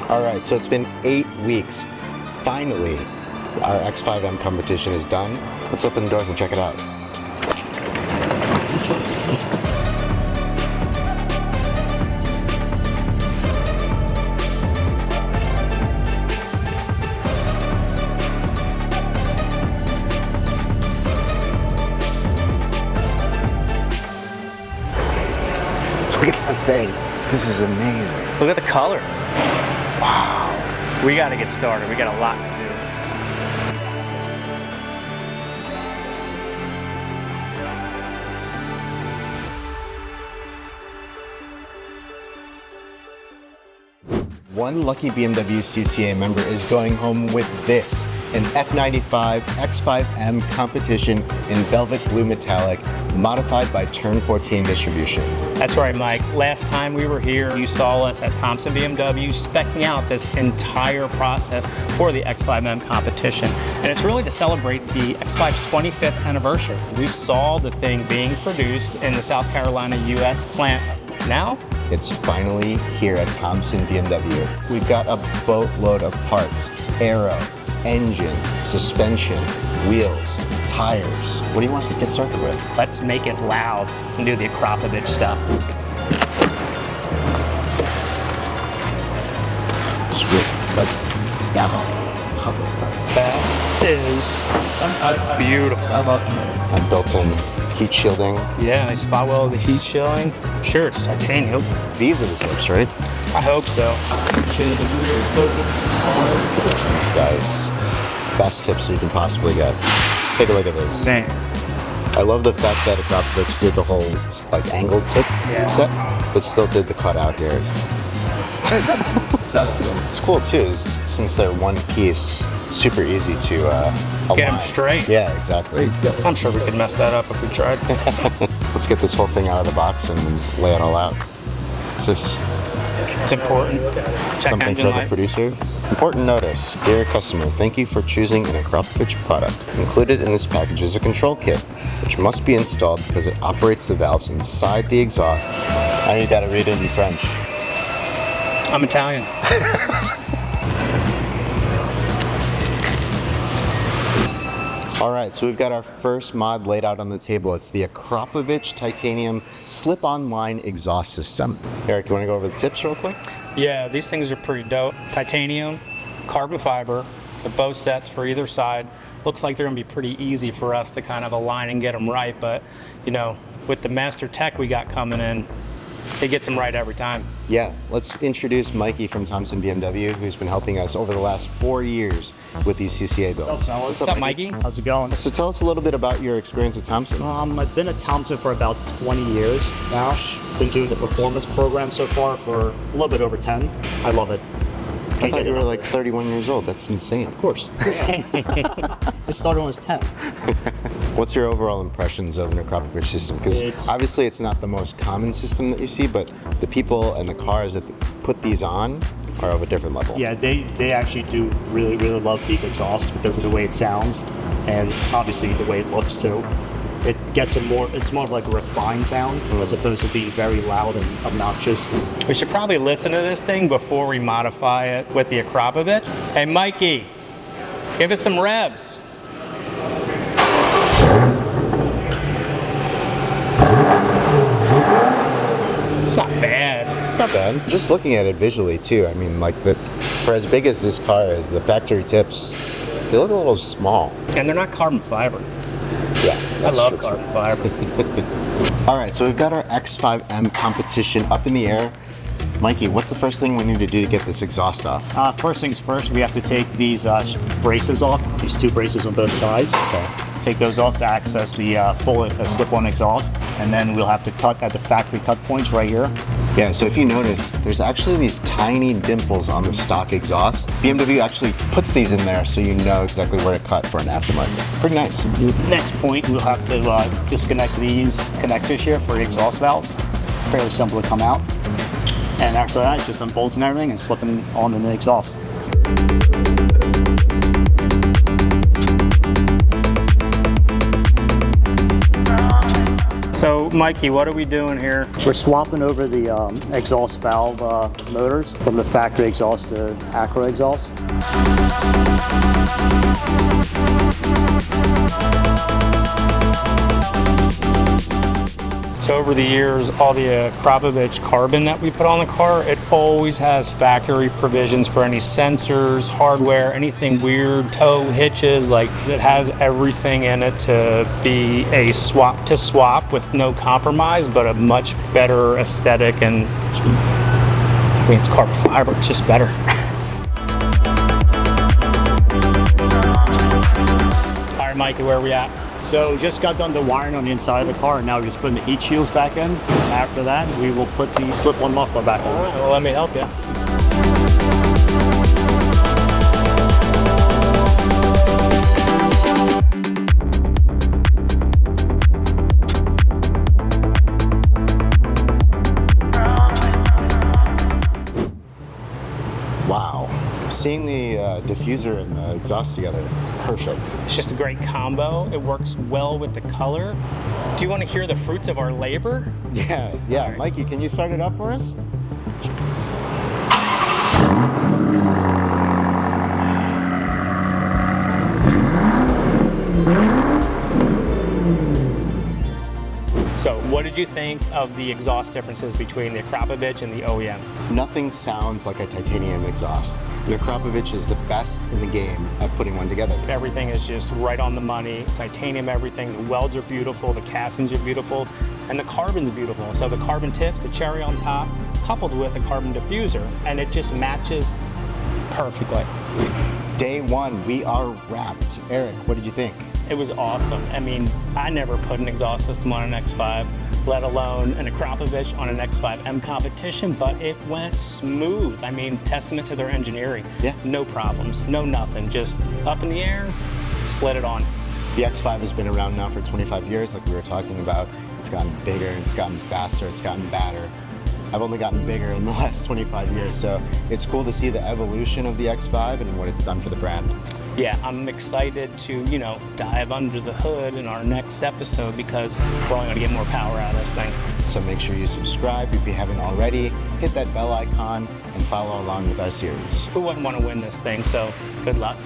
All right, so it's been 8 weeks. Finally, our X5M competition is done. Let's open the doors and check it out. Look at that thing. This is amazing. Look at the color. Wow. We got to get started. We got a lot to do. One lucky BMW CCA member is going home with this, an F95 X5M competition in velvet blue metallic, modified by T14 distribution. That's right, Mike. Last time we were here, you saw us at Thompson BMW speccing out this entire process for the X5M competition. And it's really to celebrate the X5's 25th anniversary. We saw the thing being produced in the South Carolina, US plant. Now, it's finally here at Thompson BMW. We've got a boatload of parts: aero, engine, suspension, wheels, tires. What do you want us to get started with? Let's make it loud and do the Akrapovič stuff. Sweet. That is beautiful. And built-in heat shielding. Yeah, they spot well the heat shielding. Sure, it's titanium. These are the zips, right? I hope so. These guys, best tips you can possibly get. Take a look at this. Man. I love the fact that Akrapovič did the whole like angled tip set, but still did the cutout here. It's cool too, is since they're one piece, super easy to align. Get them straight. Yeah, exactly. I'm sure we could mess that up if we tried. Let's get this whole thing out of the box and lay it all out. Is this It's important. Check something engine for the light. producer? Important notice, dear customer, thank you for choosing an Akrapovič product. Included in this package is a control kit, which must be installed because it operates the valves inside the exhaust. Now you gotta read it in French. I'm Italian. All right, so we've got our first mod laid out on the table. It's the Akrapovič titanium slip-on line exhaust system. Eric, you wanna go over the tips real quick? Yeah, these things are pretty dope. Titanium, carbon fiber, the both sets for either side. Looks like they're gonna be pretty easy for us to kind of align and get them right, but you know, with the master tech we got coming in, it gets them right every time. Yeah, let's introduce Mikey from Thompson BMW, who's been helping us over the last 4 years with these CCA builds. What's up, Mikey? How's it going? So tell us a little bit about your experience with Thompson. I've been at Thompson for about 20 years now. Been doing the performance program so far for a little bit over 10. I love it. I thought you were like 31 years old. That's insane. Of course. I started when I was 10. What's your overall impressions of an Akrapovič system? Because obviously it's not the most common system that you see, but the people and the cars that put these on are of a different level. Yeah, they actually do really, really love these exhausts because of the way it sounds and obviously the way it looks too. It gets it's more of like a refined sound as opposed to being very loud and obnoxious. We should probably listen to this thing before we modify it with the Akrapovič. Hey, Mikey, give us some revs. It's not bad. It's not bad. Just looking at it visually too, I mean, like for as big as this car is, the factory tips, they look a little small. And they're not carbon fiber. Yeah, I love carbon fiber. All right, so we've got our X5M competition up in the air. Mikey, what's the first thing we need to do to get this exhaust off? First things first, we have to take these braces off, these two braces on both sides. Okay. Take those off to access the full slip-on exhaust, and then we'll have to cut at the factory cut points right here. Yeah, so if you notice, there's actually these tiny dimples on the stock exhaust. BMW actually puts these in there so you know exactly where to cut for an aftermarket. Pretty nice. Next point, we'll have to disconnect these connectors here for the exhaust valves. Fairly simple to come out. And after that, just unbolting everything and slipping on the exhaust. So Mikey, what are we doing here? We're swapping over the exhaust valve motors from the factory exhaust to Acro exhaust. So over the years, all the Akrapovič carbon that we put on the car, it always has factory provisions for any sensors, hardware, anything weird, tow hitches, like it has everything in it to be a swap with no compromise, but a much better aesthetic, and I mean, it's carbon fiber, it's just better. All right, Mikey, where are we at? So just got done the wiring on the inside of the car, and now we're just putting the heat shields back in. After that, we will put the slip-on muffler back on. All right, well, let me help you. Wow. Seeing the diffuser and the exhaust together, perfect. It's just a great combo. It works well with the color. Do you want to hear the fruits of our labor? Yeah. Right. Mikey, can you start it up for us? So what did you think of the exhaust differences between the Akrapovič and the OEM? Nothing sounds like a titanium exhaust. The Akrapovič is the best in the game at putting one together. Everything is just right on the money. Titanium everything. The welds are beautiful, the castings are beautiful, and the carbon's beautiful. So the carbon tips, the cherry on top, coupled with a carbon diffuser, and it just matches perfectly. Day one, we are wrapped. Eric, what did you think? It was awesome. I mean, I never put an exhaust system on an X5, let alone an Akrapovič on an X5M competition, but it went smooth. I mean, testament to their engineering. Yeah. No problems, no nothing, just up in the air, slid it on. The X5 has been around now for 25 years, like we were talking about. It's gotten bigger, it's gotten faster, it's gotten badder. I've only gotten bigger in the last 25 years, so it's cool to see the evolution of the X5 and what it's done for the brand. Yeah, I'm excited to, dive under the hood in our next episode because we're only gonna get more power out of this thing. So make sure you subscribe if you haven't already, hit that bell icon, and follow along with our series. Who wouldn't want to win this thing? So good luck.